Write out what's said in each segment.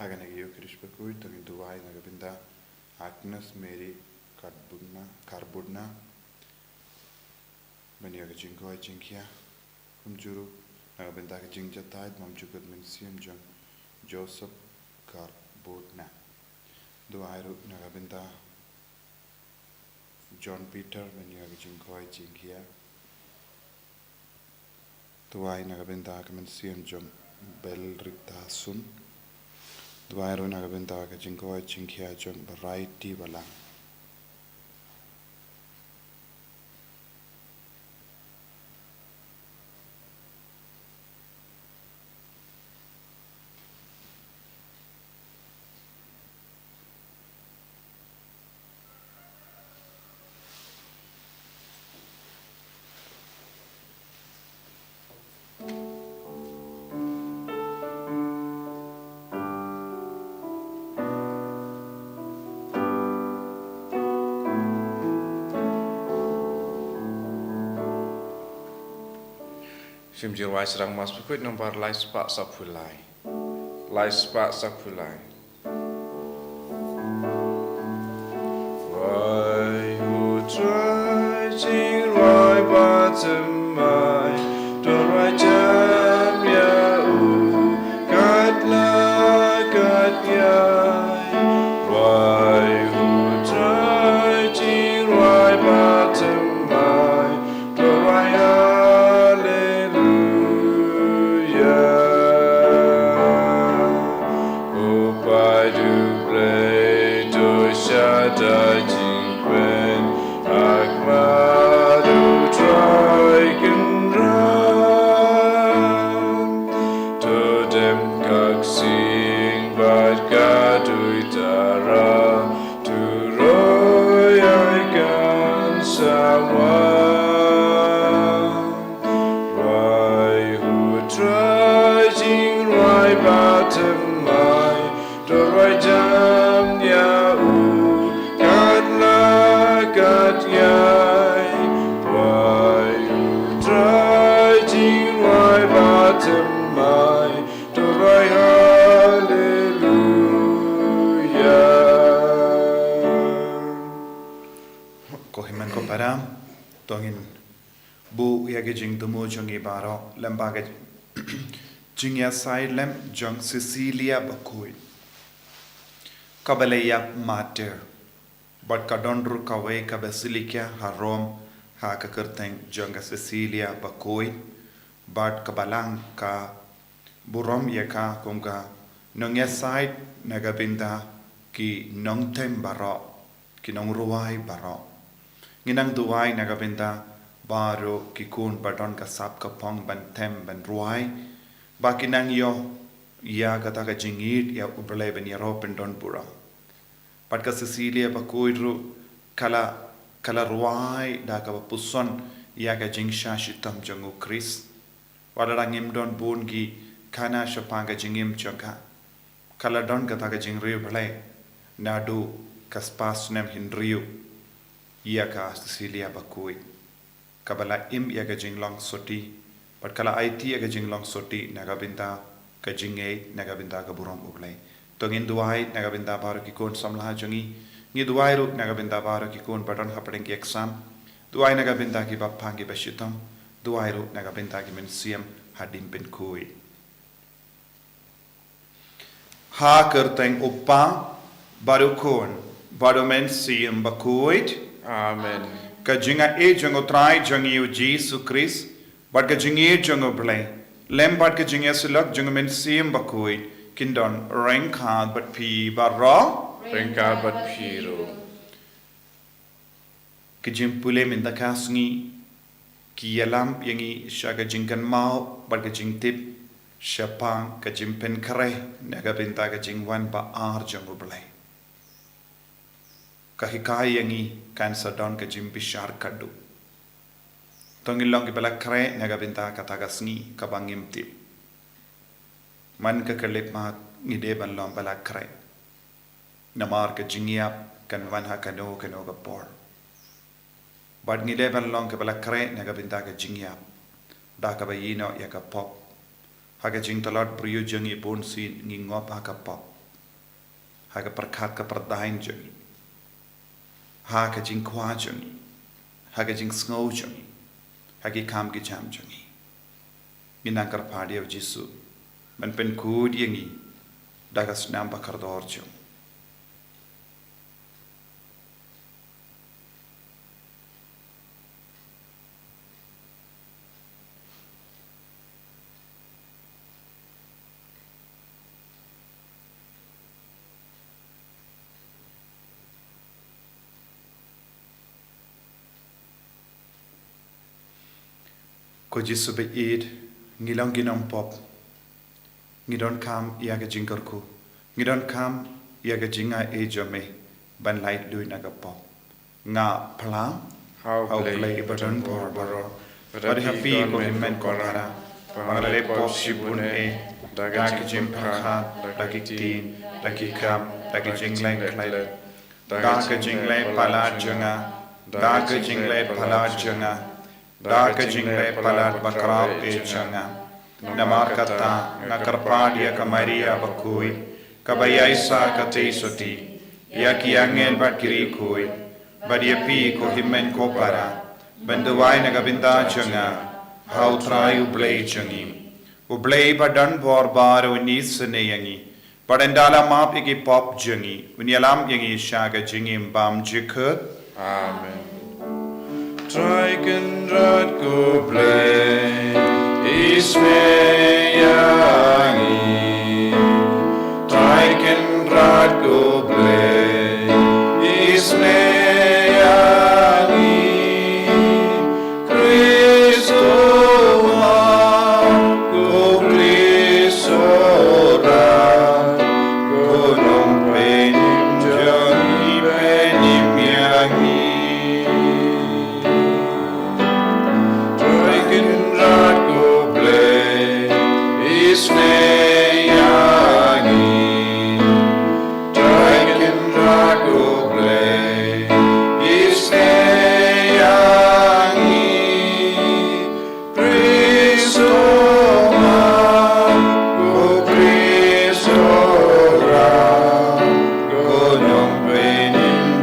Haganagio Krish Bakhuid, Tangi Duwai Nagabinda, Agnes Mary Carbudna, Maniaga Jingoi Jinkia, Kumjuru, Nagabinda Jingja Tide, Mamjukut Minsium Jong, Joseph Carbudna, Duairu Nagabinda, John Peter, Maniaga Jingoi Jinkia, Duai Nagabinda Minsium Jong, Bel Ritasun. Dwairu nagabinda ka jingkoi jingkia jong variety walang. Simjir wai serang mas Bakhuid nomor lai sepak sapulai. Lai sepak sapulai. Wai hu trai jing wai bottom mai. Don't wai jam ya u. Gat la gat yai. Wai hu trai jing wai bottom mai. Don't wai da jingwen akmadu traiken ram to dem kak sing bad gadui tara to roy aikan sawa rai hu trai jing rai batem mai to rai jam ya gat yai wai trai jing wai batem mai to rai hallelujah Kohiman ko param tongin bu yage jing tumo jongi baro lembaga jingya side lem jong Cecilia Bakhuid Kabaleya mater But kadondru kawai ka basilica ha Rome ha ka kerteng jonga Cecilia Bakhuid but kabalang ka burom yaka kumka nongya side nagabinda ki nongtem baro ki nongruai baro nginang duai nagabinda baro ki kun badon ka sap ka pong bantem ban ruai ba kinang yo ya kata ka jingit ya ubrale ben yaro pendon pura Pat ka Cecilia Bakhuid ru kala ruai da ka puson ya ka jingsha shitam jangu Chris wadara ngim don bungi kana shapanga jingim chaka kala don ka ta ka jingriu bale nadu kaspas nem hinriu ya ka Cecilia Bakhuid kabala im ya ka jinglong soti pat kala IT ya ka jinglong soti nagabinda ka jinge nagabinda ka burom ublai Tongin duai nagabinda baro ki kon samlah jongi ngi duai ru nagabinda baro ki kon paton hapeng ki exam duai nagabinda ki bapang ki bashitam duai ru nagabinda ki mensiam hadim pen koi ha kerteng uppa baru kon baru mensiam Bakhuid Amen ka jinga e jongo trai jongi u Jesus Christ bat ka jingi jongo blai lem bat ka jinga sulak jongo mensiam Bakhuid Kindon rengkad bat pi barra Rengkad bat piro Kijim pule minta kasngi Kiyalam yangi syaga jingkan mau bat ka jingtip Syapang ka jimpen kare Naga binta ka jingwan ba ar jangu belai Kahikai yangi kan sadon ka jimpishar kadu Tongilong ki bala kare naga binta ka tagasngi ka bangim tip Man ka kalip mat ngide ban lom bala kre namar ka jingiap kan wan ha kano ka por bad ngide ban lom ka bala kre naga binta ka jingiap da ka bayino ya ka pop ha ka jing talat priyo jangi pon sin ngingop ha ka pop haga perkat ka perdain jongi haga jing kwa jongi haga jing snow jongi hagi kam ki jam jongi minang kar padi of jisu man pen kud yangi dagas nam bakar dor jong ko jisu be id ngilong ginom pop ngidon kam iaga jingkar ko ngidon kam iaga jinga e jome ban light lui naga pop nga plam how play badan por baro but happy ko himmen ko ara pangale pop shibun e daga jim pakha dagi tin dagi kam dagi jinglai klai daga jinglai pala janga daga jinglai pala janga daga jinglai palat bakrao e janga namar kata ngakarpadia ka Maria Bakhuid kabaya isa ka teisoti ya ki angel bat kiri koi badia pi ko himmen ko para banduwai nagabinda janga how try u blay jangi u blay badan bor baro nisne yangi padandala map igi pop jangi unyalam yangi shaga jingi bam jikut amen. Tryken rad go play isme yangi Tryken rad go play isme yangi Cristo go Cristo ra go non penim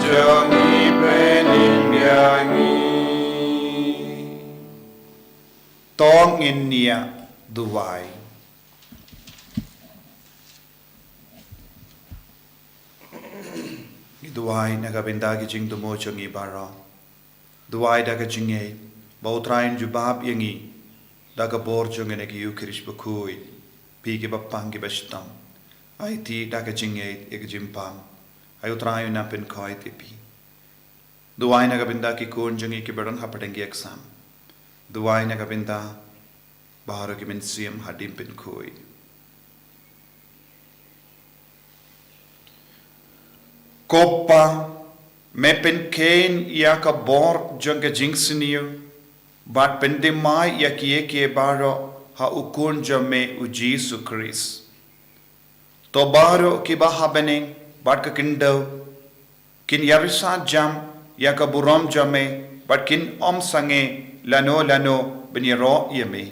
jani penim yangi tong in nia duwai duwai nagabinda gi jing dumo changi bara duwai daga jinge bautrain jubab yangi daga bor jongene gi ukrish bakhuid pigi bapang gi bastam it daga jinge eg jimpam ayutrain na pen khoi tipi duwai nagabinda ki kon jangi ki badan hapatengi exam duwai nagabinda baharo ki min siem hadim pen khoi Koppa me pen ken ia ka bor jonga jingsiniu bat pen de mai ia ki baro ha ukun jame u Jesus Christ to baro ki ba habene bat ka kindo kin yarisa jam ia ka buram jame bat kin om sange lano beniro yeme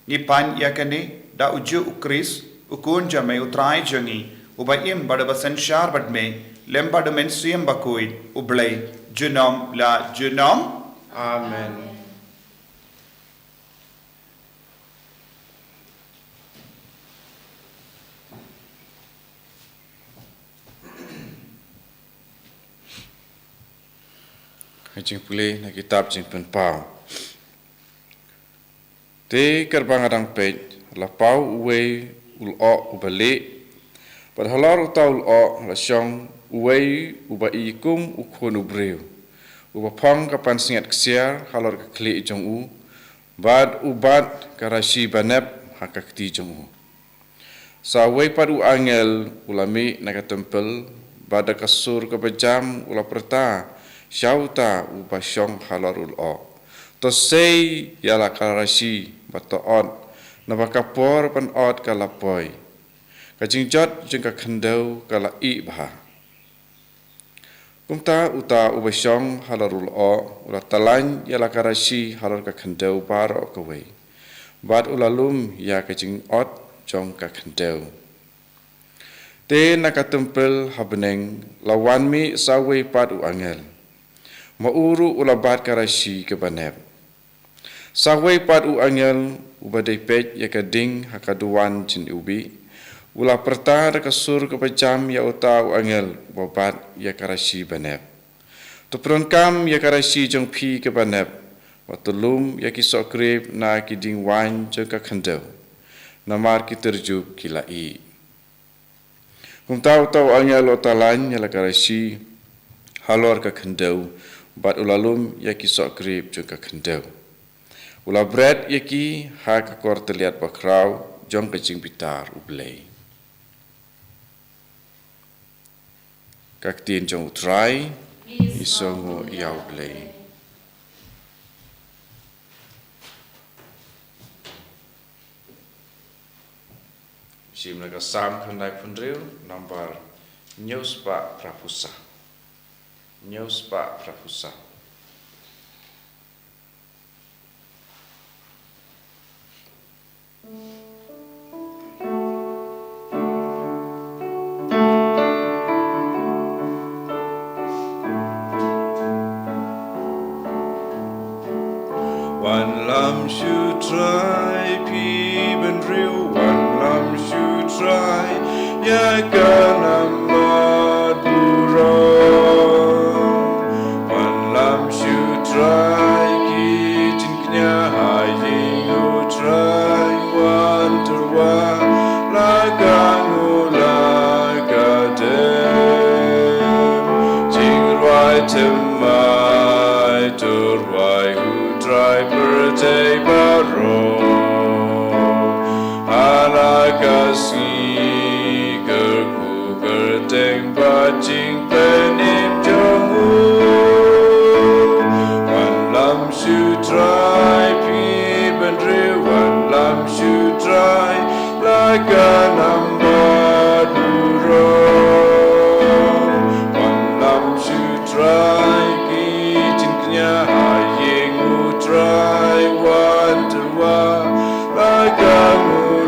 ni pan ia kane da uju Christ ukun jame utrai jangi ubayim bada basan shar bat me lembad men siem Bakhuid ublay junom la junom amen. Hajing pulih na kitab jing penpau te kerbang adang pej la pau uwe ul o ubalik padhalor utaul o la syong uwei uba ikum ukun ubreu uba pong kapan singat kesiar halor ke klik jong u bad ubat karashi banep hakakti jong u sa wei padu angel ulami naga tempel bada kasur ke bejam ula perta syauta uba syong halor ul o to sei yala karashi bato od nabakapor pan od kalapoi kajing jot jeng ka khendau kala i bah kumta uta ubasyong halarul o ula talan yala karashi halar ka khendau baro ka wei bad ulalum ya kajing ot jong ka khendau Te nakatempel habeneng lawan mi sawe pat u angel. Mauru ulabat karashi ke banep. Sawe pat u angel ubadai pej ya kading hakaduan jin ubi. Ula perta kasur ke pajam ya uta u angel ubabat ya karashi banep. Tupron kam ya karashi jong pi ke banep. Watulum ya kisok krip na kiding wan jong ka khandau. Namar ki terjub ki Lait-ïa. Kung tahu angel o talan ya la karashi halor ka khandau bat ulalum ya kisok krip jong ka khandau. Ula bread ya ki ha ka kor terlihat bakrau jong ka jing bitar ublei. Kak tien jong utrai isongo ya ublei. Sim naga sam khandai punril number Nyospa Prapusa. Nyospa Prapusa. One lamb should try, peep and real. One lamb should try, ya kanamba duro. One lamb should try, kitchen knya hiding you try. One to one, like a dem. Jing right to my to right. Try birthday baro alaga sneaker cooker deng bajing penim jongu one lamb should try peep and drill one lamb should try like a number duro one lamb should try kitchen knya try one to one like a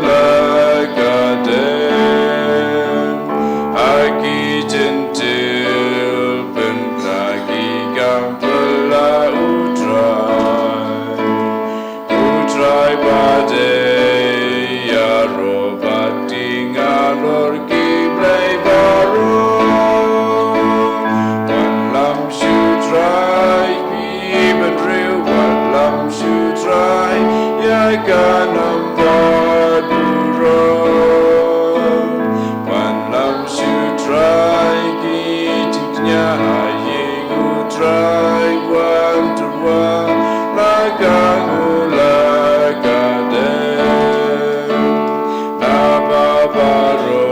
like a dem aki gentil ben lagi gampela utrai bade ya robati ngalor kiblai baro one lamb should try even real one lamb should try ya kanamba duro one lamb should try kitnya haying try one to one like a dem na babaro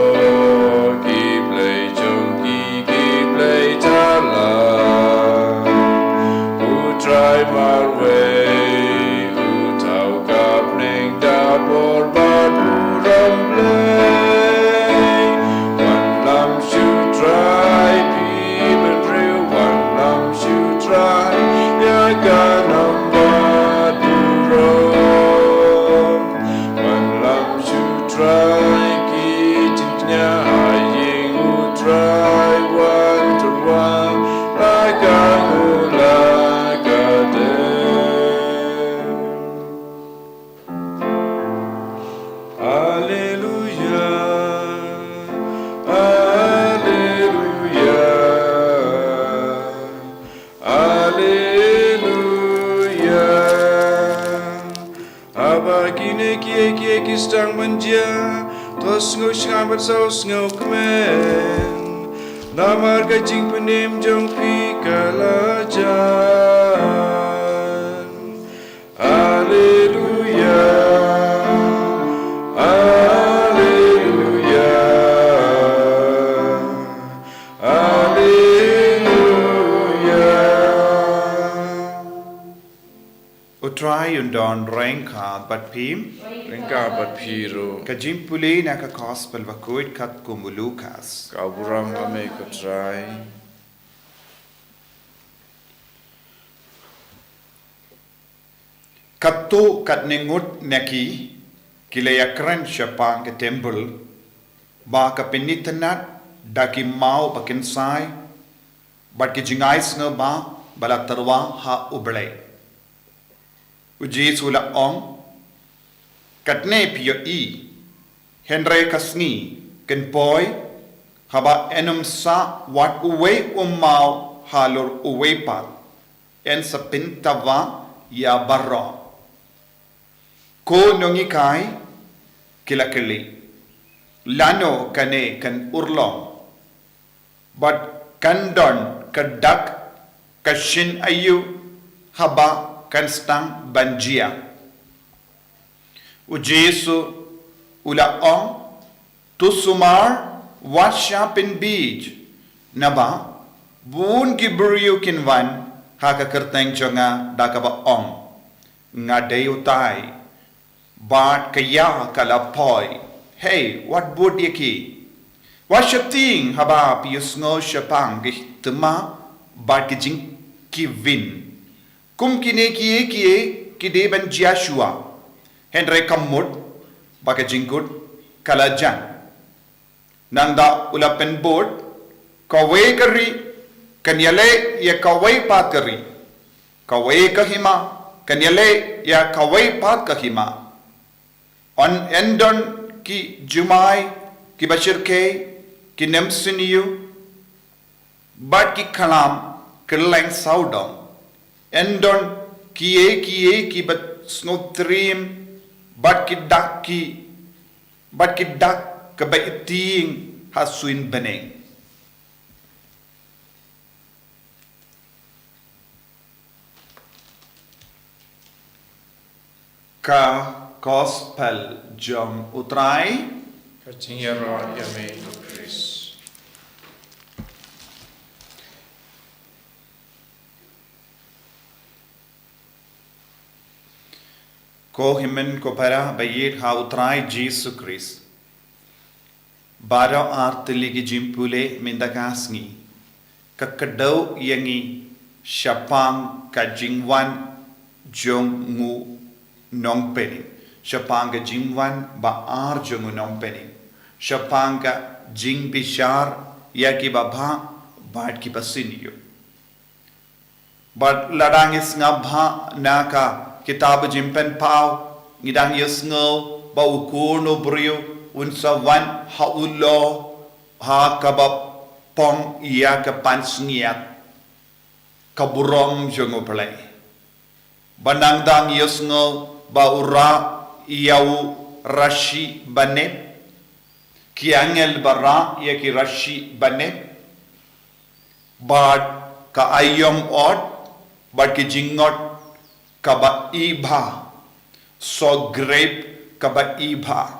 kiblai jongi kiblai tala try my way, utau kapning dapur baduram play. One lamb should try, peep and real. One lamb should try, ya kanamba duro. One lamb should try, kitnya haying utrai one to one like a Stang manja, tos ngau shambat saus ngau kemen. Namar kajing penim jong pi kalajan. Haleluya, haleluya, haleluya. Utrai undon rengka bat pim. Rengka bat piro. Kajimpuli naka gospel Bakhuid kat kumulukas. Kau buram kami kutrai. Katto kat ningut neki kilaya kren syapang ke temple ba ka pinitanat daki mau bakin sai bat ki jingais nga ba bala tarwa ha ublay uji sula ong katne pio i henry kasngi ken poi haba enum sa wat uwe mau halor uwe pat en sa pintawa ya barro ko nongi kai kilakili lano kane kan urlong but kandon kadak kashin ayu haba kan stang banjia ujesu ula ong tusumar washa pin beach naba bun gibriu kinwan haka kerteng jonga dakaba ong nga deyutai but kaya kalapoi hey what would yaki what shating haba piusngo shapang gihtma but kijing kivin kum kine kie kide ban Joshua henry kamut baka jingkut kalajan nangda ulapen board kawe kari kanyale ya kawe pat kari kawe kahima kanyale ya kawe pat kahima on endon ki jumai ki bashir ke ki nemsiniyu but ki kalam kerleng saudom endon kiye ki bat snotrim but ki dak ka baiting hasuin beneng ka gospel jong utrai Kachingera yame Chris. ko himen ko para bayit ha utrai Jesus Christ baro artili gi jimpule mindagasngi kakadau yangi shapang ka jingwan jong ngu nongpeni shapanga jingwan ba ar jong nong peni shapanga jing bishar yaki babha bat ki pasinyo but ladang is ngabha naka kitab jimpen pau ngidang yesngo ba ukuno brio unsa wan haulo ha kabab pong iya ka pansngiat kaburom jong play banang dang yesngo ba ura iau rashi bane kiangel bara ya ki rashi bane bad ka ayom ot bad ki jingot ka ba ibha so grape ka ba ibha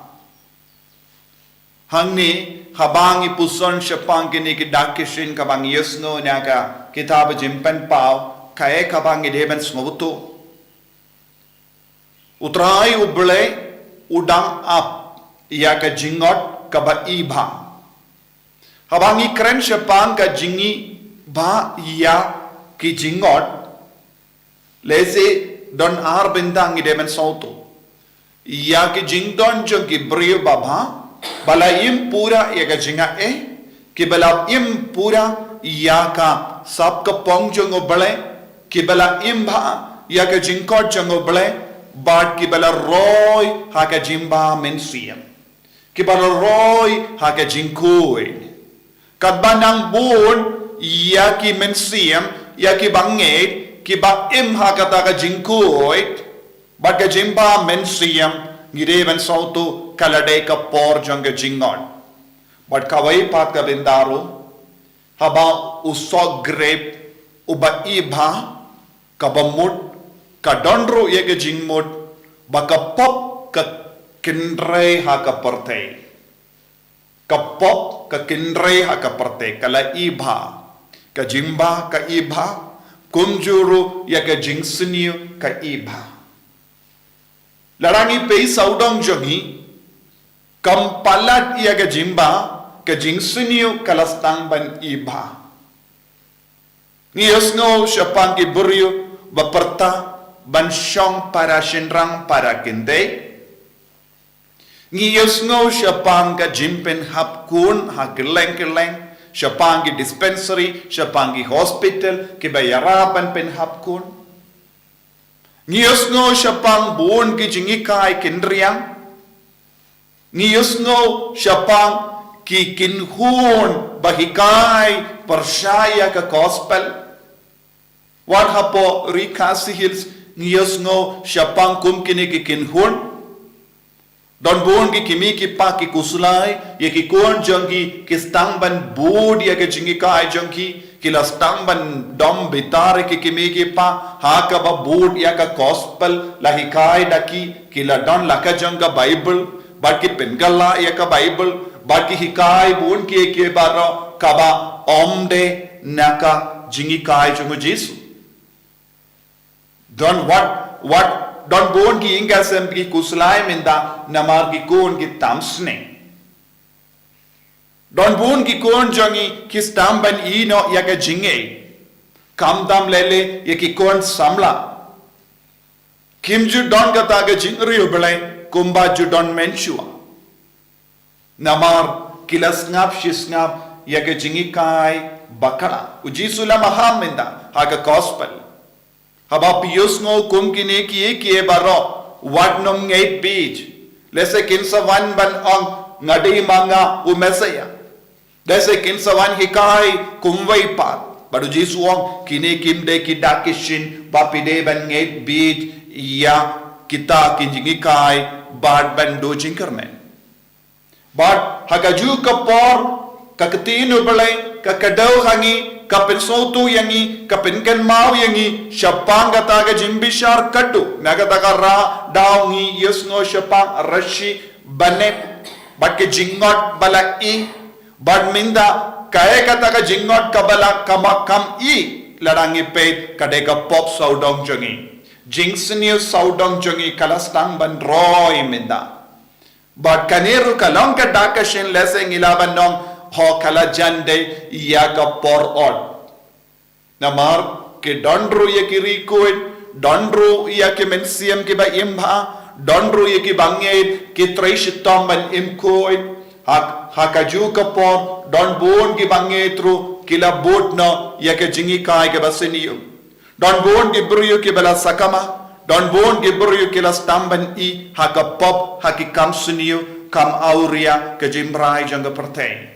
hangni habangi puson shapang kini ki dakishin ka bang yesno nya ka kitab jimpen pau kae ka bang ideben smobuto utrai uble udang up ya ka jingot ka ba ibha habangi kren shapang ka jingi ba ya ki jingot lese don ar bindang idemen sauto ya ki jingdon jo ki brio baba bala im pura ya ka jinga ki bala im pura ya ka sab ka pong jo ngobale ki bala im ba ya ka jingkot jo ngobale but ki bala roy ha ka jimba mensiam ki bala roy ha ka jinkoi kadbanang bun ya ki mensiam ya ki banget ki ba im ha ka ta ka jinkoi but ka jimba mensiam girevan sauto kalade ka por jong jingon but kawai pat ka bindaro haba usog grape uba ibha kabamut kadonro yega jingmut baka pop ka kinre ha ka parte ka pop ka kinre ha ka parte kala ibha ka jimba ka ibha kumjuru yega jingsiniu ka ibha larangi pe saudong jongi kampalat yega jimba ka jingsiniu kalastang ban ibha ngiyosngo syapang ki buryo baperta ban syong para shinrang para kinde Ngiyos ngo siya pang ka jimpen hap kun ha keleng siya pang ki dispensary siya pang ki hospital ki bayarapan pen hap kun. Ngiyos ngo siya pang buon ki jingikai kindriang. Ngiyos ngo siya pang ki kinhun bahikai percaya ke gospel. Wat hapo Rikasi Hills ngiyos ngo siya pang kum kini ki kinhun. Don buon ki kimi ki pa ki kusulai ye ki kon jongki ki stangban bood ye ke jingi kai jongki ki la stangban dom bitare ki kimi ki pa ha ka ba bood ya ka gospel la hikai daki ki la don la ka jonga bible ba ki pengala ya ka bible ba ki hikai buon ki ke baro ka ba omde naka jingi kai jongo Jesu. Don what don buon ki inga sem ki kuslai minda namar ki kon ki tamsne. Don buon ki kon jongi ki stamban ino ya ka jinge. Kam dam lele ya ki kon samla. Kim ju don ka ta ka jingri ubelai kumba ju don menchua. Namar kilas ngap shisngap ya ka jingi kai bakala. Ujisula maham minda ha ka gospel. Haba piyos ngo kum kine kiye baro wat nom ngait beach lese kinsa wan ban ong ngadi manga umesaya lese kinsa wan hikai kumwai pat badu Jesu ong kine kim de kidakishin bapide ban ngait beach ya kita kinjingi kai bad ban do jingkermen bad hagaju kapor kakatinu balai kakadau hangi kapin sotu yangi kapin ken mau yangi syapang kata ke jimbishar kadu naga taka ra daungi yesngo syapang rashi banet bat ke jingot bala I bat minda kaya kata ke jingot kabala kamakam I larangi pet kadeka pop saudong jongi jingsniu saudong jongi kalastang ban roy minda bat kaniru kalong ka dakashin leseng ilaban nong ho kala jande ya ka por on namar ke dondru ya ki rikuid dondru ya ki mensiam ki ba imha dondru ya ki bangait ki traishitom ban imkoid hakaju ka por don bon ki bangaitru kila botno ya ke jingi kai ke basiniu don bon ki bruyu ki bala sakama don bon ki bruyu kila stamban I haka pop haki kam siniu kam auria ke jimbrai janga pertei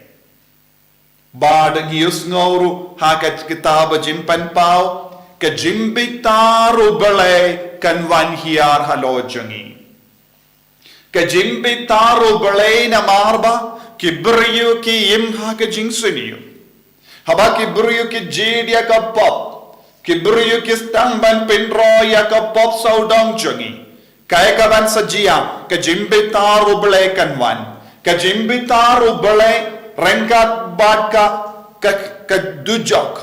Bad ngiyus ngawru hakat kitab jimpan pau ke jimbi taru balay kan wan hiar halo jongi ke jimbi taru balay na marba ki briyu ki imha ke jingsuniyu haba ki briyu ki jidya ka pop ki briyu ki stangban pinro ya ka pop saudong jongi kaya ka ban sajia ke jimbi taru balay kan wan ke jimbi taru balay rengkat bad ka dujok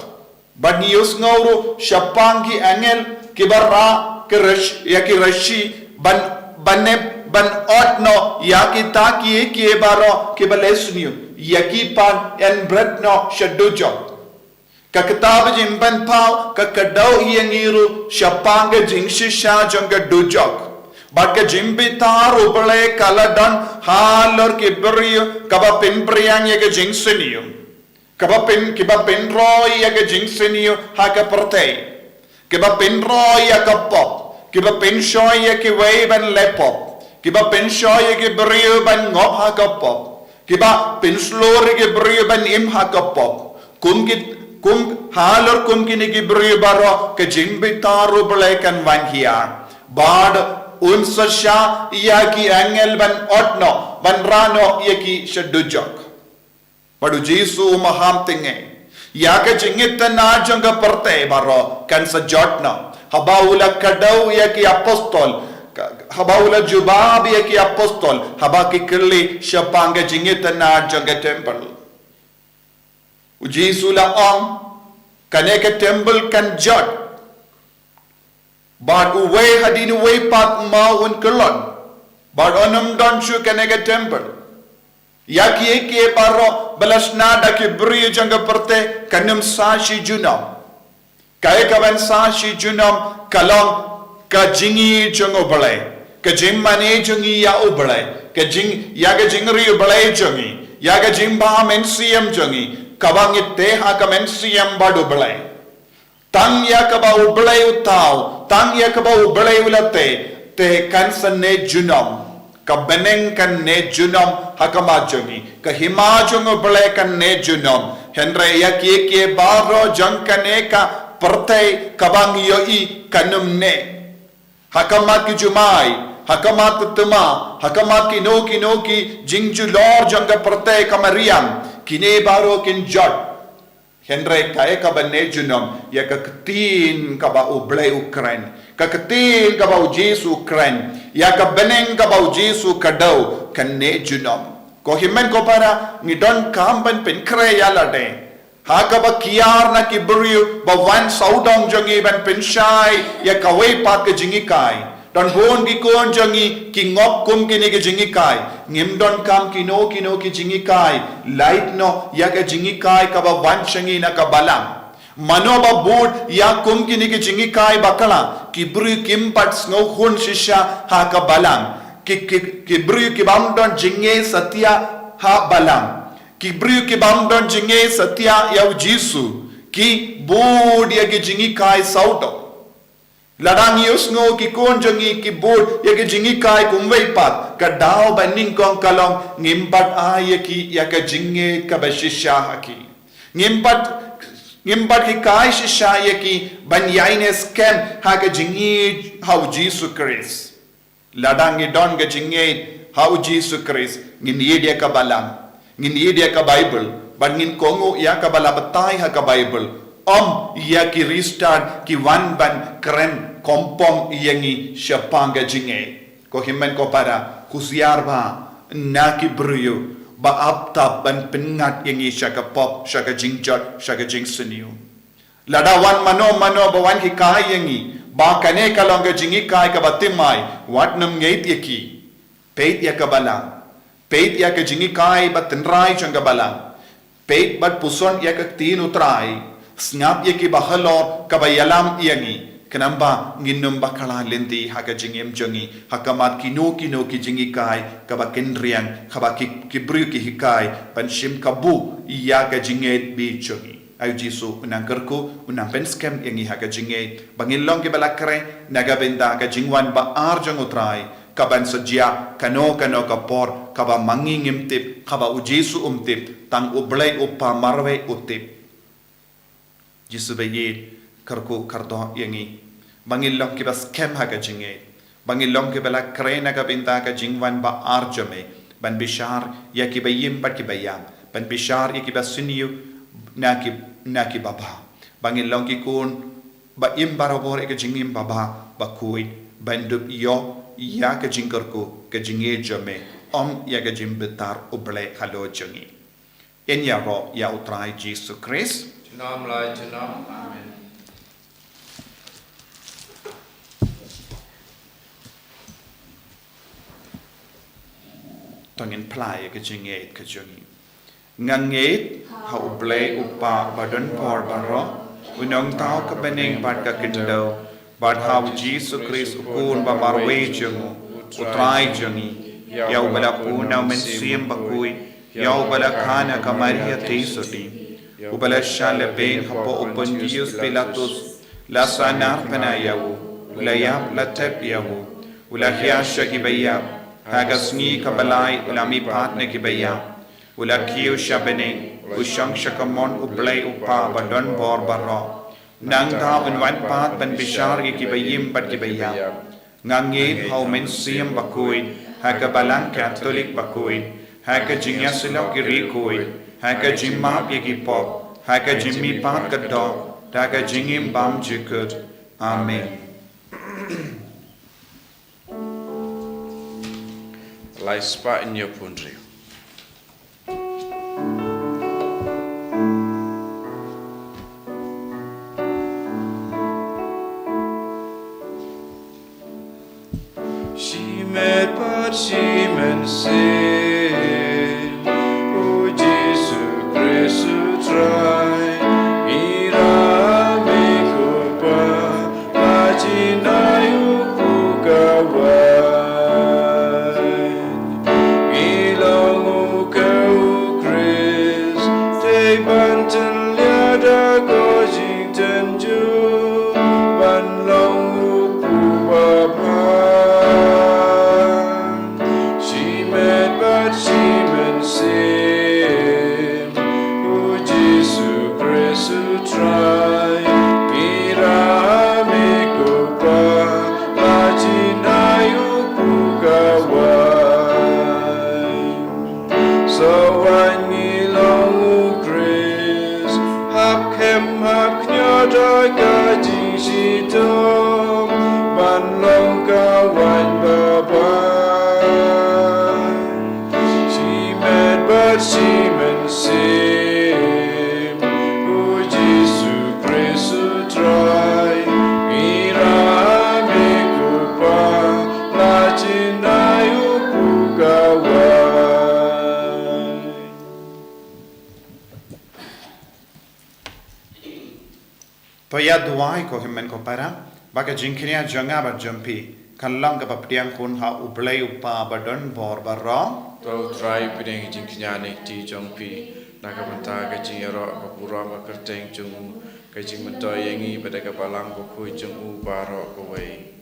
bad ngiyos ngawru syapangki angel kibara ki rashi banep ban otno yaki taki ki baro kibalesniu yaki pan en bretno shadujok ka kitab jimban pau ka kadau yangiru syapanga jingshisha jonga dujok Bad ke jimbi taru balai kaladan halor ki beriu kaba pinpriang ya ke jingseniu kaba pinroi ya ke jingseniu ha ke pertei kaba pinroi ya ke pop kaba pinshoi ya ke wei ban lepop kaba pinshoi ya ke beriu ban ngop ha ke pop kaba pinslori ke beriu ban im ha ke pop kum halor kum kini ki beriu baro ke jimbi taru balai kan wan hiar bad unsasya yaki angel ban otno ban rano yaki shadujok padu Jesu maham tinge yaka jingita na jonga perte baro kan sajotno habaula kadau yaki apostol habaula jubab yaki apostol habaki kirli syapanga jingita na jonga temple Jesu la ong kaneka temple kan jot Bad uwe hadin uwe pat maun kelon. Bad onum don shu kanega temple. Yaki eke baro balasna daki beri janga perte kanum sashi junam. Kaya kaban sashi junam kalong ka jingi jongo balai. ka jing mane jongi ya ublai ka jing ya ga jingri ublai jongi ya ga jing ba men siam jongi kabang itte ha ka men siam ba ublai tang ya ka ba ublai utau tang ya ka ba ublai ulate te kan san ne junom ka beneng kan ne junom ha ka ma jongi ka hima jong ublai kan ne junom henre ya ke baro jang kane ka pertai kabang yoi kanum ne hakamat ki jumai hakamat tutma hakamat ki noki jingju lor janga pertai kamariam kine baro kin jot henre kae ka banne junom ya ka ketin ka ba ublai ukran ka ketin ka ba jesu ukran ya ka beneng ka ba jesu kadau kan ne junom ko himen ko para ni don kamban pen kre ya lade hakaba kiar na kibriu ba wan saudong jongi ban penshai ya kawai pat ke jingi kai don bon gi kon jongi ki ngop kum ki ni ke jingi kai ngim don kam ki no ki jingi kai light no ya ke jingi kai ka ba wan changi na ka balam mano ba bud ya kum ki ni ke jingi kai bakala kibriu kim pat snow khun shisha ha ka balam kibriu ki bam don jinge satya ha balam kibriu ki bam don jinge satya ya jisu ki bod ya ki jingi kai sauto ladang yusngo ki kon jongi ki bod ya ki jingi kai kumwei pat ka dao baning kong kalong ngimpat ya ki ya ka jinge ka bashisha haki ngimpat ki kai shisha ya ki banyaine scam ha ka jingi how jisu Christ ladangi don ga jinge how Jesus Christ ngin yedia ka balam ngin yedia ka Bible ban ngin kongo ya ka bala batai ha ka Bible ya ki restart ki wan ban kren kompom yangi syapanga jinge ko himen ko para kusiar ba na ki brio ba apta ban pengat yangi syaka pop syaka jingjot syaka jing seniu lada wan mano ba wan ki kai yangi ba kane kalonga jingi kai ka batimai wat nam ngeit yaki peit ya ka balang peit ya ka jingi kai batnrai changa balang peit bat puson ya ka tin utrai snap yaki bahalo ka bayalam yangi kenamba nginum bakala lendi haka jingem jongi hakamat kino ki jingi kai ka bakendriang ka kibru ki hikai panshim kabu ya ka jinget bi jongi ayu jisu unang kerku unang penskem yang iha ka jinge bangilong ke balakre naga benda ka jingwan ba arjang utrai kaban sejia kano ka por kaba mangingim tip kaba ujisu tip tang ublay upa marwe utip jisu bayid kerku kardo yangi bangilong ke bas kem ha ka jinge bangilong ke balakre naga benda ka jingwan ba arjame ban bishar ya ki bayim pat ki bayam ban bishar ya ki basuniyu naki baba bangin long ki kun ba im barabor e ke jingim baba Bakhuid bandup yo ya ke jingkar ko ke jinge jame ya ke jimbetar uble halo jongi en ya ro ya utrai Jesus Christ Junam lai junam amen tongin plai ke jinge ke jongi ngangit ha ublay upa badon por baro unong tao ka beneng bad ka kindo bad ha Jesus Christ ukun ba marwe jongu utrai jongi ya ubala puna men sim Bakhuid ya ubala khana ka Maria teisoti ubala shale ben hapo upon Dios Pilatus la sanar panayawu ulayab la tabiyawu ulahya shakibaya haga Sngi ka balai ulami patne ki baya Ulakiu shabene, ushang shakamon ublay upa badon bor barro. Nang ta unwan pat ban bishar ki bayim bat ki bayam. Ngangit hau men siyam Bakhuid, haka balang Catholic Bakhuid, haka jingyasilaw ki rikuid, haka jimmap ki pop, haka jimmi pat kaddo, haka jingim bam jikut. Amen. Lai spa in your pundri. Simen sin, o Jesus Christ try, ira me kupa, pachinayu kukawa. Simen sim, o Jesus Cristo trai, irame kupa, latinai upugawai. Paya duai ko himen ko para, baka jingkinia janga ba jampi, kallang ka papdiang kun ha ublay upa badon bor barong, Tau trai pineng jing kinyane ti jong pi nakabanta ka jing ro ka pura ma kerteng jung ka jing mentoy yangi pada ka palang ko kui jung u baro ko wei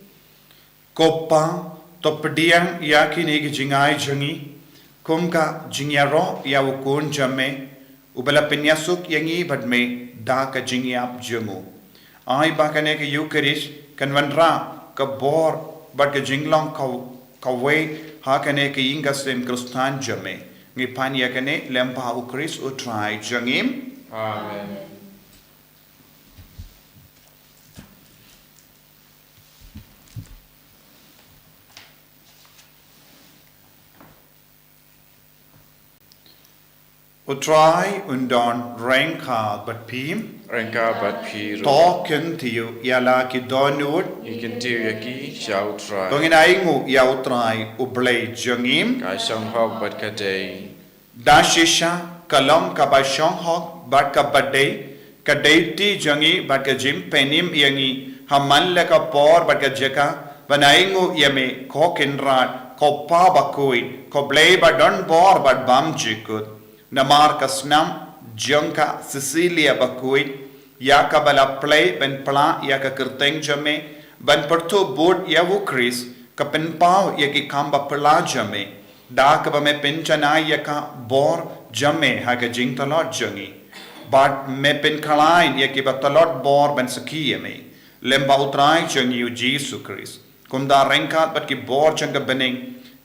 kopa topdiang yakini ki jingai jangi, kumka jingyaro ya ukun jamme, ubala pinyasuk yangi badme da ka jingyap jamu. Ai bakane ka Eucharist kanwanra ka bor bad ka jinglong ka wei ha kane ka ingasem kristan jamme. Ngi panya kane lempa u Christ u try jangim. Amen. U try undon rengka bat pim. Rengka bat pi ro Token tiu yala ki donut. ikin tiu yaki shau try Tongin aingu ya utrai ublay jangim. ka shong hok bat ka day Dashisha kalom ka ba shong hok bat ka badai ka deiti jangi bat ka jim penim yangi haman le ka por bat ka jeka banaingu yame ko kinrat ko pa Bakhuid ko blay ba don bor bat bam jikut namar ka snam jangka Cecilia Bakhuid ya ka bala play ben pla ya ka kerteng jame ban pertu bud ya wo Chris ka pen pau ya ki kamba pla jame da ka ba me penchana ya ka bor jame ha ka jing talot jangi but me pen kalain ya ki ba talot bor ben sakiye me lemba utrai jangi u Jesus Christ kumda rengkat bat ki bor janga bening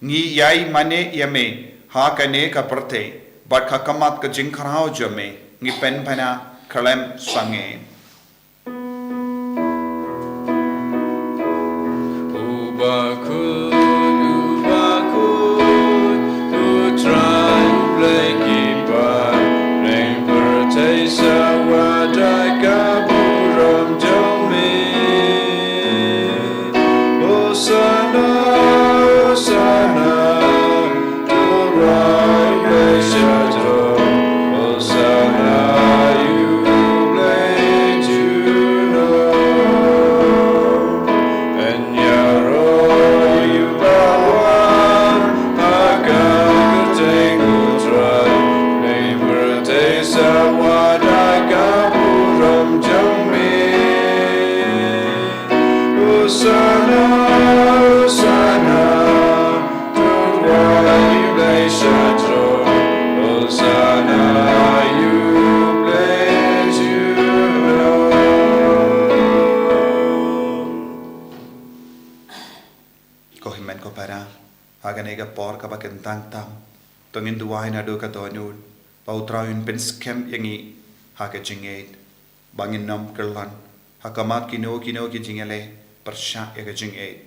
ngi yai mane ya me ha ka ne ka prate but ka kamat ka jing kharao jame ngi pen pana kalem sange Bakhuid, u try play keeper, rain bertai sawadai kaburam jome. Hosanna, Hosanna, Turai Beshato, Hosanna, you play Juno, and Yaro, you bawan, agak ketengu try, neighbor desa wadai kaburam jome. Hosanna, Hosanna, Turai Beshato, Hosanna, you bless you, Lord. ko himen ko para agane ga por ka ba kentang tam tongin duai na do ka donut pa utrain pen skem yangi ha ka jingate bangin nam kerlan ha kamat kino ki jingale persha ya ka jingate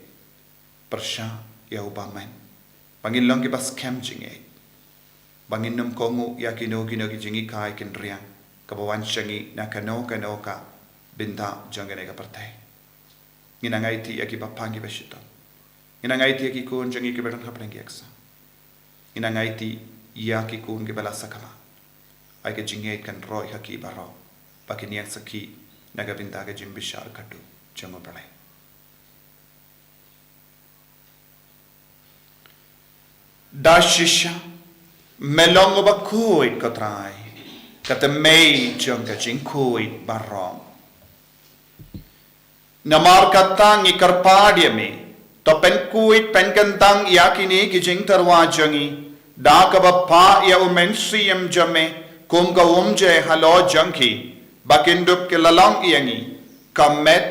persha ya ubamen bangin long ki bas skem jingate bangin nam kongu ya kino ki jingi kai kin riang ka bawan shangi na kano ka binda jangane ka partai nginangai ti ya ki bapangi bashito inangai ti ki kun jangi ki beran khaprengi eksa inangai ti ya ki kun ki bala sakama ai ke jinge kan roi haki baro pakin yak saki naga binta ke jim bishar kadu jango balai dashisha melong Bakhuid kotrai kata mei jangka jingkuid baro namar katang ikarpadia me to pen kuit pen kantang yakini ki jing tarwa jangi da ka ba pa ya umen siem jame kum ka umje halo jangki bakindup ke lalang yangi kamet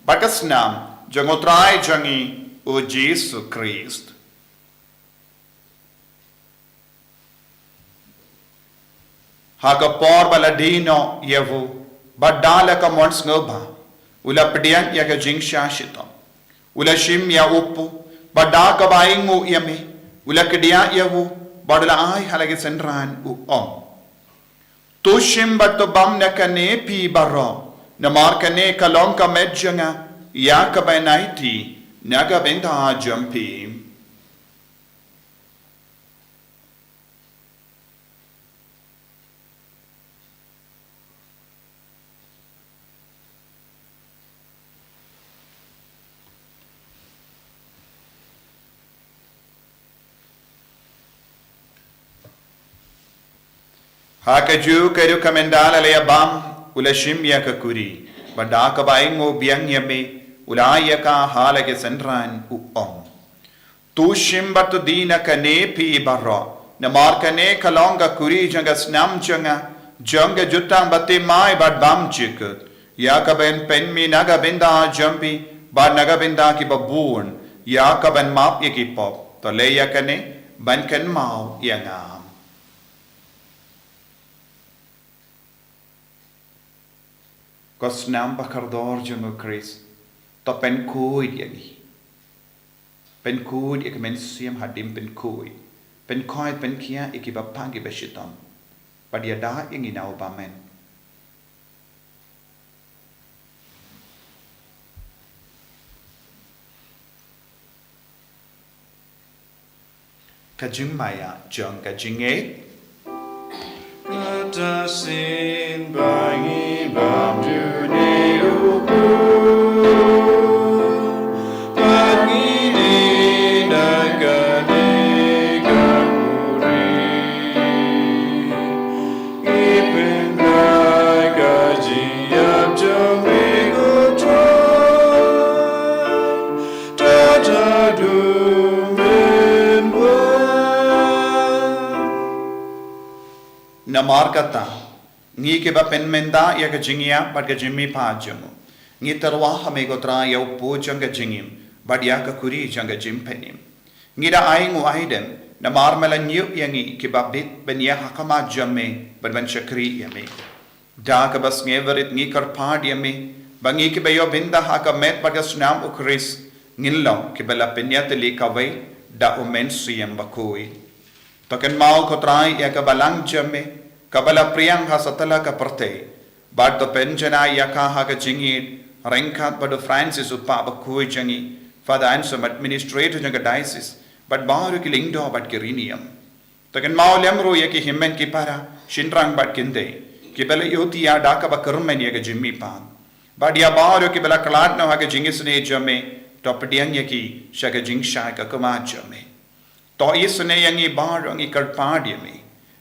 bakasnam jangotrai jangi o Jesus Christ haga por baladino yevu badala ka mons ngoba ula pedian ya ka jing shashito ula shim ya upu badaka baingu yame ula kedia yavu Badala ai halage senran u om. Tushim bato bam na kane pi baro. Na mar kane kalong ka medjanga. Ya ka benaiti. Naga benta jampi. Hakaju kayu kamendala le bam ulashim ya kakuri badaka baingo biang yame ulaya ka halage senran uom tu shimbatu dina kane pi barro na markane kalonga kuri janga snam janga jutang bate mai bad bam chikut ya ka ben pen mi naga benda jampi bad naga benda ki babun ya ka ben map ye ki pop to le ya kane ban kan mau yanga Kos nam bakardor jungo Chris. To pen kuid yagi. Pen kuid ik men siam hadim pen kuid. Pen kuid pen kia iki bapangi beshiton. Padia da ingi na ubamen. Kajing maya jong kajing Atasin bangi bam june upu bangi di nagane kapuri ipin naga jiap jome utro tata dumen Namar kata, ngi ke ba pen menda ya ke jingia bad ke jimmi pa jamu. Ngi terwa hame gotra ya upo janga jingim bad ya ke kuri janga jim penim. Ngi da aingu aidem namar mela nyu yangi ke ba bit ben ya hakama jamme bad ben shakri yame. Da ke bas ngeverit ngi karpad yame bangi ke bayo binda haka met bad ke snam ukris ngillo ke bela penyat li kawai da umen siyam bakui. Token mau kotrai ya ke balang jamme kabala priyang ha satala ka parte bad to penjana ya ka ha ka jingi rengkat bad Francis upa Bakhuid jangi father answer administrator janga diocese bad baru ki lingdo bad kirinium token mau lemro ya ki himmen ki para shinrang bad kinde ki bela yoti ya da ka ba kurmen ya ka jimmi pa bad ya baru ki bela klat no ha ka jingi sne jamme topdiang ya ki shaka jing sha ka kuma jamme to isne yangi baru ngi karpadiami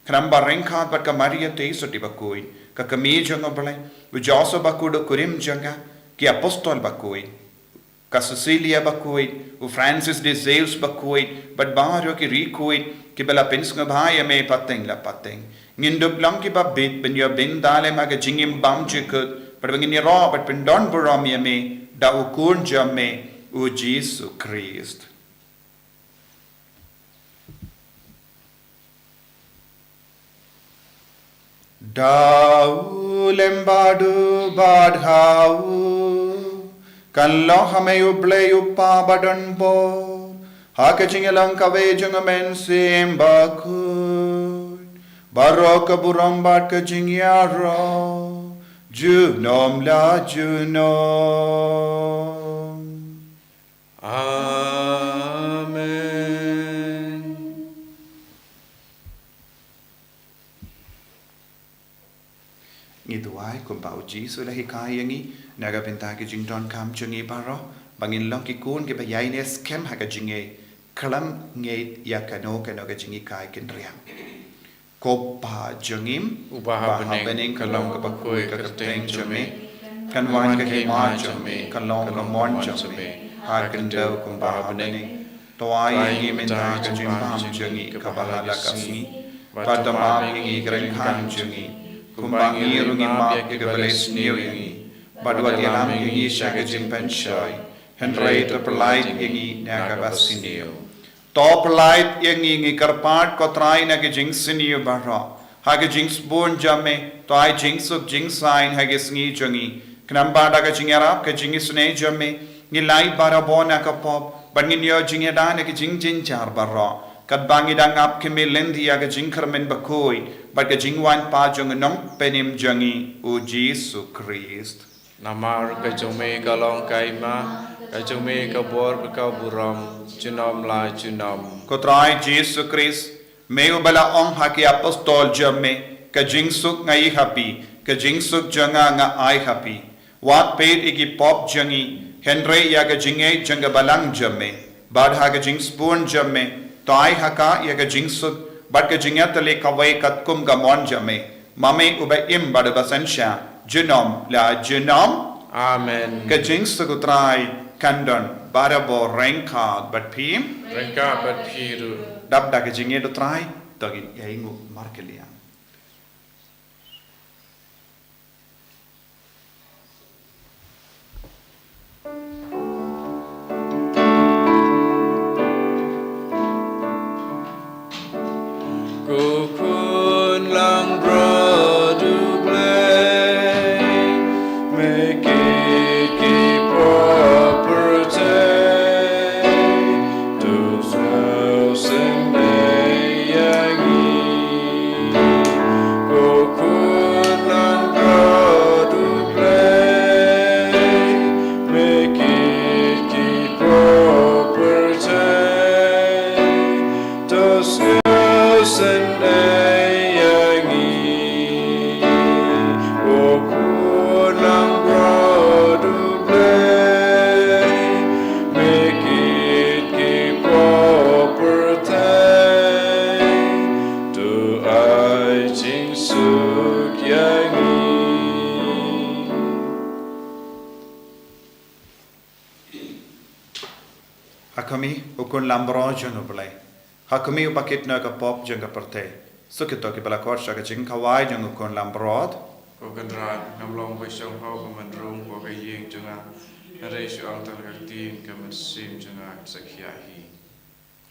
Kramba rengkat bat ka Maria te soti Bakhuid ka kami janga balai u Joseph Bakhuid kurim janga ki apostol Bakhuid ka Cecilia Bakhuid u Francis de Sales Bakhuid bat baru ki Rikuid ki bela pinsnga bhai me pateng la pateng ngindup lang ki babit ben yo ben dale ma ka jingim bam chikut pat bangin ni ro bat pendon buram me da u kun jamme u Jesus Christ Dau lembadu badhau Kallo hame uble uppa badan bo Haka chingalang kawe jungamen sim Bakhuid Barok buram bat ka jingyaro Junom la junom Amen. Ngiduai kumbau Jisu lahi kayangi naga benta ke jingdon kam chungi baro bangin long ki kun ke bayai ne skem haka jinge kalam nge yakano ke naga jingi kai kendriam ko pa jungim Ubaha bening kalong ka Bakhuid ka teng jame kan wan ke ma jame kan long ka mon jame ha kan do kumbau bening to ai ngi menta ke jingbam jungi ka bahala ka sni patama ngi gren khan jungi kumbang irungi map ke beles niuingi badwat yalam ingi shaga jimpen shoy henry to polite ingi naga basinio to polite ingi karpat kotrai na ke jingsiniu barra ha ke jings born jamme to ai jingsuk jingsain ha ke sngi jungi knamba da ke jingarap ke jingisne jamme ni lai bara bona ka pop bangin yo jingeda na ke jingjin char barra Kat bangi dangap kemilendi aga jing kermen Bakhuid, but ka jing wan pa jong nong penim jangi u Jesu Christ. Namar ka jome ka long kai ma, ka jome ka bor ka buram, junom la junom. Kotrai Jesu Christ, meu bala ong haki apostol jamme, ka jing suk ngai happy, ka jing suk janga nga ai happy. Wat paid igi pop jangi, Henry ya ka jinge janga balang jamme, bad ha ka jing spoon jamme, Taï haka ya ka jing suk, bad ka jingya tale kawai katkum gamon jamme, mame uba im bada basansya, junom la junom. Amen. Ka jing suk utrai kandon, bada bo rengkad, but pim, Rengka bat piru. dap da ka jingye do trai, tagin ya ingu markelian. Kukun lang brodu play, make it keep property. To self and Kukun lang brodu play, make it keep property. To Hakami ukun lambro junu belai. Hakami upakit na ka pop janga perte. Sukito ki balakor shaka jing kawai jung ukun lambrod. Kokan rat namlong bai song hau kaman rung ko kai yeng junga. Nare shu ang tan kak tin kaman sim junga sakya hi.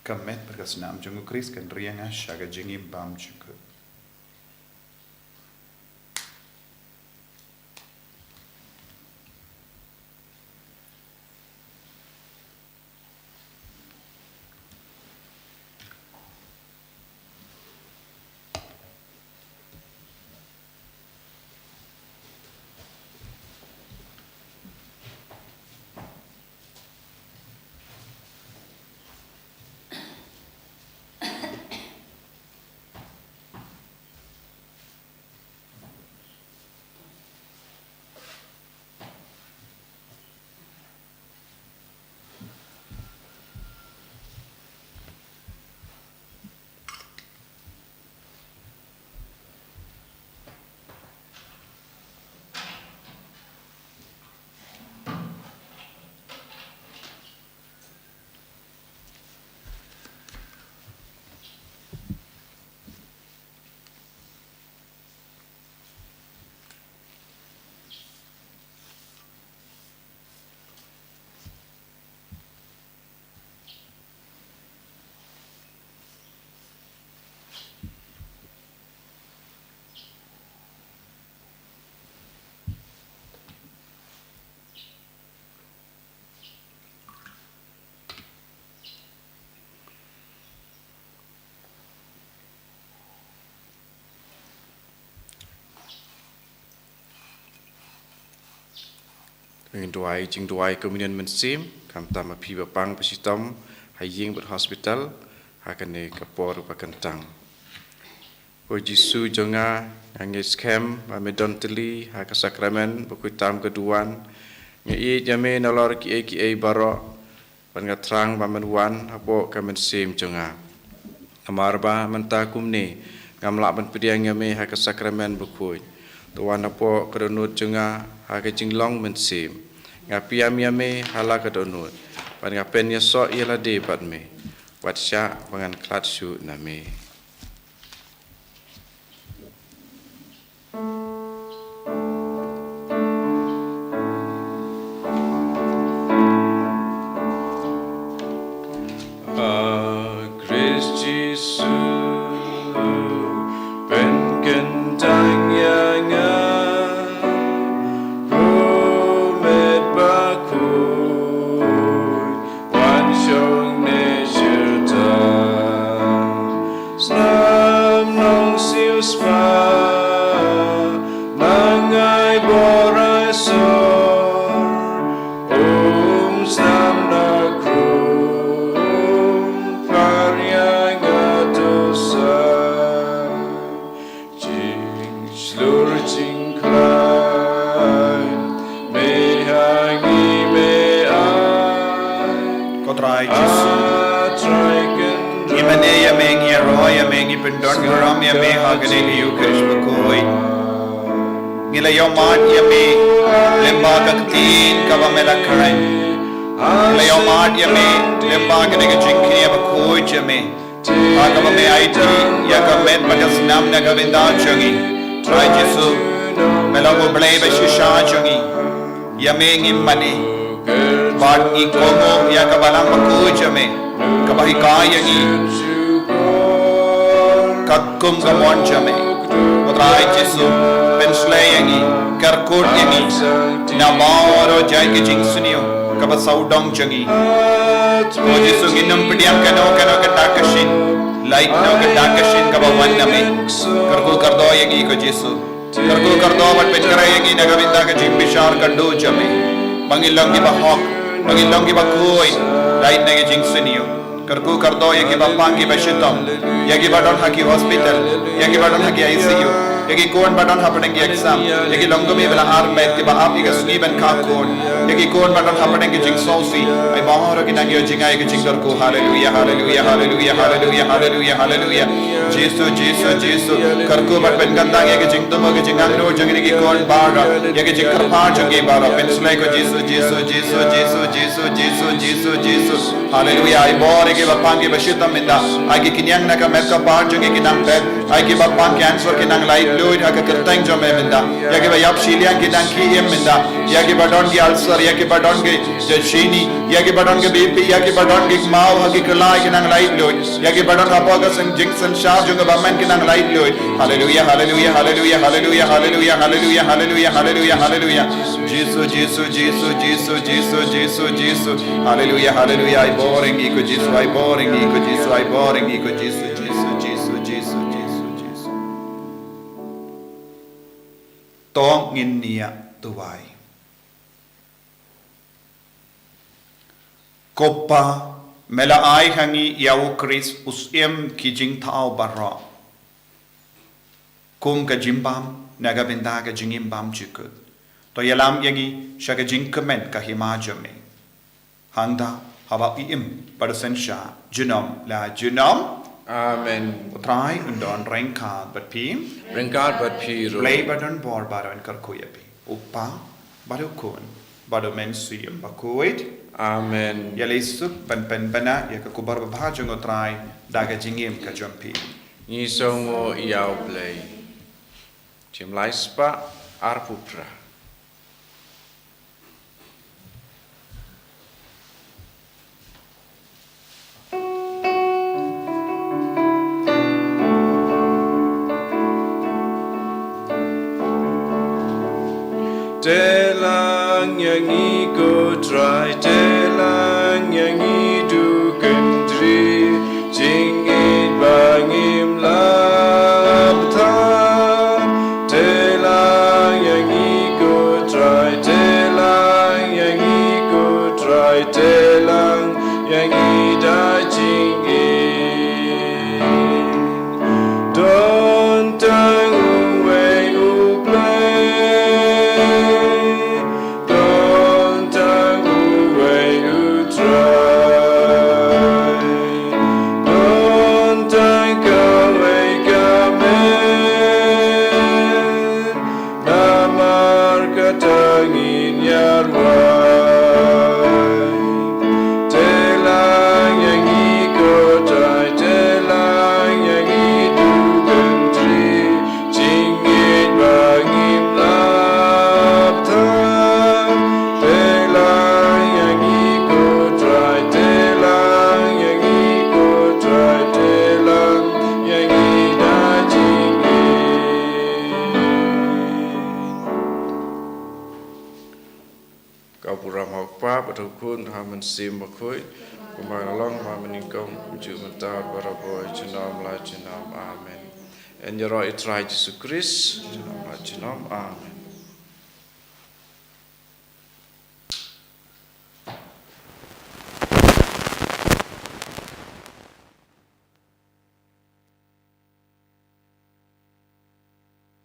Kamet berkasnam jung ukris kan rianga shaka jingi bam jungku. Ngin duai jing duai kemudian mensim kam tama pi bapang pasitom haying ber hospital hakane kapor pakentang. Ko Jisu jonga angis kem amedon teli haka sakramen bakuitam keduan ngi jame nolor ki e baro pan ngatrang pamenwan apo kamen sim jonga. Amarba mentakumne ngamlak ban pediang yame haka sakramen bakuit. Tuan apo kedonut jonga haka jinglong mensim. Ngapi ame hala kedonut. Pan ngapen ya so ialah de pat me. Wat sya pangan klat su name. Wan shong ne shirta Kotrai Jesu. Imane yameng yaro yameng ipendon gram yame hagane liu krish Bakhuid. Ngila yomat yame lemba kaktin kaba mela karen. Ngila yomat yame lemba kene ke jinkini Bakhuid yame. Agama me aiti yakamet bagas nam nagavinda changi. Try Jesu mela go blay beshisha changi. Yameng imane. Bad ni komo yakabalang Bakhuid yame. Kabahikayangi Kakum gamon jame Utrai Jesu Penshlayangi Karkut yangi Namaro jai ke jing sunio Kabasaudong jangi O Jesu ginam pidiyam kano katakashin Light no katakashin kabawan name Karku kardo yangi ko Jesu Karku kardo bat penkarayangi Nagavinda ka jing bishar kandu jame Bangilang ki bahok Bangilang ki Bakhuid Light na ke jing sunio Karku kardo yaki bapang ki bashitam yaki badon haki hospital yaki badon haki ICU yaki kon badon happening ki exam yaki longgomi bela armet ki ba aap ki sni ben ka kon yaki kon badon happening ki jing sausi ai baharo ki nangyo jinga yaki jing karku hallelujah hallelujah hallelujah hallelujah hallelujah hallelujah Jesu Jesu Jesu karku bad ben gandang yaki jing tumo ki jing angro jangni ki kon bara yaki jing karpa jangi bara penslai ko Jesu Jesu Jesu Jesu Jesu Jesu Jesu Jesu hallelujah ai bore ke bapang ke bashitam minda ai ke kinyang na ka merka par jangi ki nang bed ai ke bapang cancer ki nang light fluid ha ka kertang jo me minda ya ke bayap shiliang ki nang ki em minda ya ke badon ki ulcer ya ke badon ke jashini ya ke badon ke BP ya ke badon ke mau ha ki kalai ki nang light fluid ya ke badon apaga sem jinxen shah jo ga baman ki nang light fluid hallelujah hallelujah hallelujah hallelujah hallelujah hallelujah hallelujah hallelujah hallelujah Jesus Jesus Jesus Jesus Jesus Jesus Jesus hallelujah hallelujah ai boring iko Jesus ai boring iko Jesus ai boring iko Jesus Jesus Jesus Jesus Jesus Jesus tong in nia tuwai kopa mela ai hangi yau Chris usiem kijing thao barra kum ka jimbam naga benda ka jingimbam chikut to yalam yangi shaga jingkamen ka himajame hangda haba im persensha junom la junom Amen. utrai undon rengkad bat pim Rengkad bat piro. play badon bor baron karkuyapi upa badukun badomen suyum Bakhuid Amen. yalisuk pen bana yakakubar babhajong utrai daga jingim ka jompi Ni songo iau play. Tim laispa arpupra. Telang yang ikut try, telang yang hidup kendri, jingit bangim labta. Telang yang ikut try, telang yang ikut try, telang yang ida jingit. Don't away uplay. Sim Bakhuid, Kumailong, Mamaningkong, Jumatar, Baraboy, Chinam, La Chinam, Amen. En je roi het raai Jesu Christ. Jenom, amen.